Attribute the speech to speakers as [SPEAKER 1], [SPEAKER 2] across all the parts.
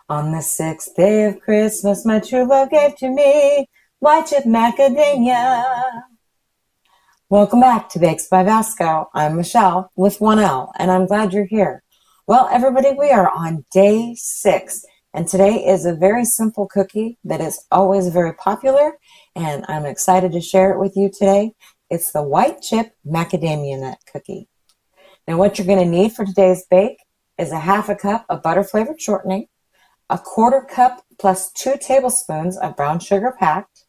[SPEAKER 1] On the 6th day of Christmas, my true love gave to me white chip macadamia. Welcome back to Bakes by Vasco. I'm Michelle with 1L, and I'm glad you're here. Well, everybody, we are on day 6, and today is a very simple cookie that is always very popular, and I'm excited to share it with you today. It's the white chip macadamia nut cookie. Now, what you're going to need for today's bake is a half a cup of butter-flavored shortening, a quarter cup plus 2 tablespoons of brown sugar packed,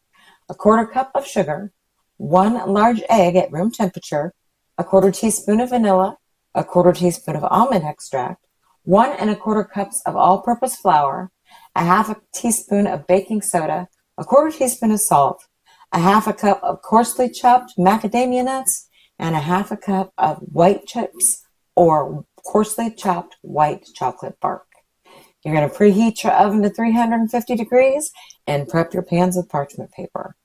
[SPEAKER 1] a quarter cup of sugar, 1 large egg at room temperature, a quarter teaspoon of vanilla, a quarter teaspoon of almond extract, 1 1/4 cups of all-purpose flour, a half a teaspoon of baking soda, a quarter teaspoon of salt, a half a cup of coarsely chopped macadamia nuts, and a half a cup of white chips or coarsely chopped white chocolate bark. You're going to preheat your oven to 350 degrees and prep your pans with parchment paper.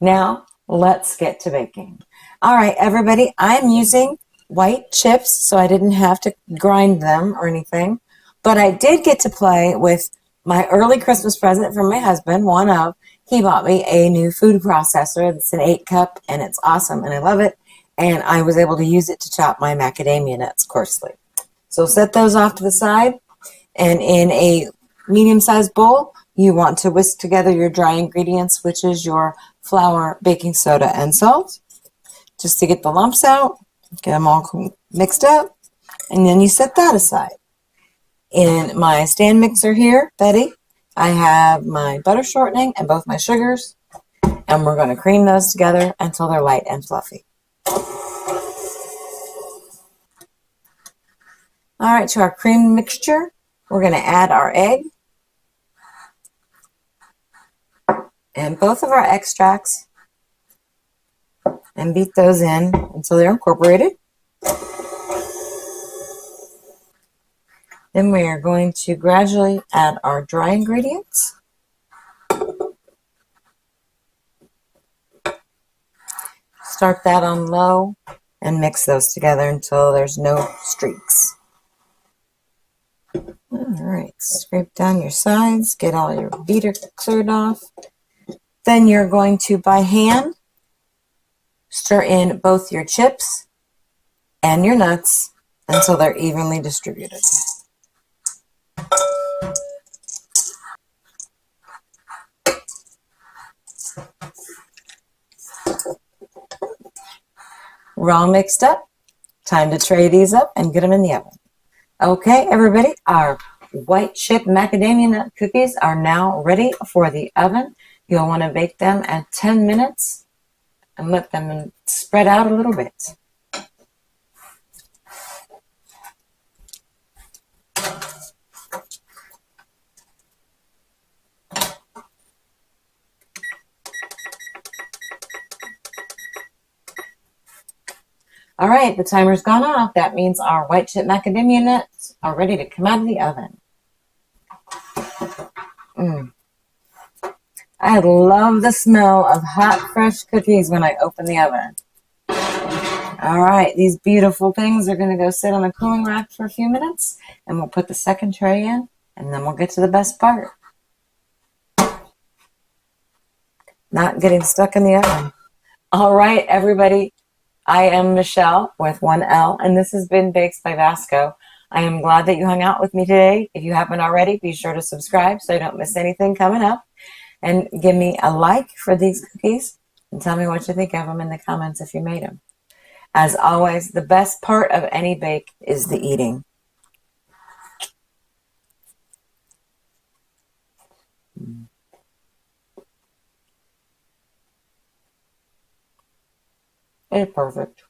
[SPEAKER 1] Now, let's get to baking. All right, everybody, I'm using white chips, so I didn't have to grind them or anything. But I did get to play with my early Christmas present from my husband, one of. He bought me a new food processor. It's an 8-cup, and it's awesome, and I love it. And I was able to use it to chop my macadamia nuts coarsely. So set those off to the side. And in a medium-sized bowl, you want to whisk together your dry ingredients, which is your flour, baking soda, and salt, just to get the lumps out, get them all mixed up, and then you set that aside. In my stand mixer here, Betty, I have my butter shortening and both my sugars, and we're going to cream those together until they're light and fluffy. All right, to our cream mixture, we're going to add our egg and both of our extracts and beat those in until they're incorporated. Then we are going to gradually add our dry ingredients. Start that on low and mix those together until there's no streaks. All right, scrape down your sides, get all your beater cleared off. Then you're going to, by hand, stir in both your chips and your nuts until they're evenly distributed. We're all mixed up. Time to tray these up and get them in the oven. Okay, everybody, our white chip macadamia nut cookies are now ready for the oven. You'll want to bake them at 10 minutes and let them spread out a little bit. All right, the timer's gone off. That means our white chip macadamia nuts are ready to come out of the oven. I love the smell of hot, fresh cookies when I open the oven. All right, these beautiful things are going to go sit on the cooling rack for a few minutes, and we'll put the second tray in, and then we'll get to the best part. Not getting stuck in the oven. All right, everybody. I am Michelle with 1L, and this has been Bakes by Vasco. I am glad that you hung out with me today. If you haven't already, be sure to subscribe so you don't miss anything coming up. And give me a like for these cookies and tell me what you think of them in the comments if you made them. As always, the best part of any bake is the eating. It's perfect.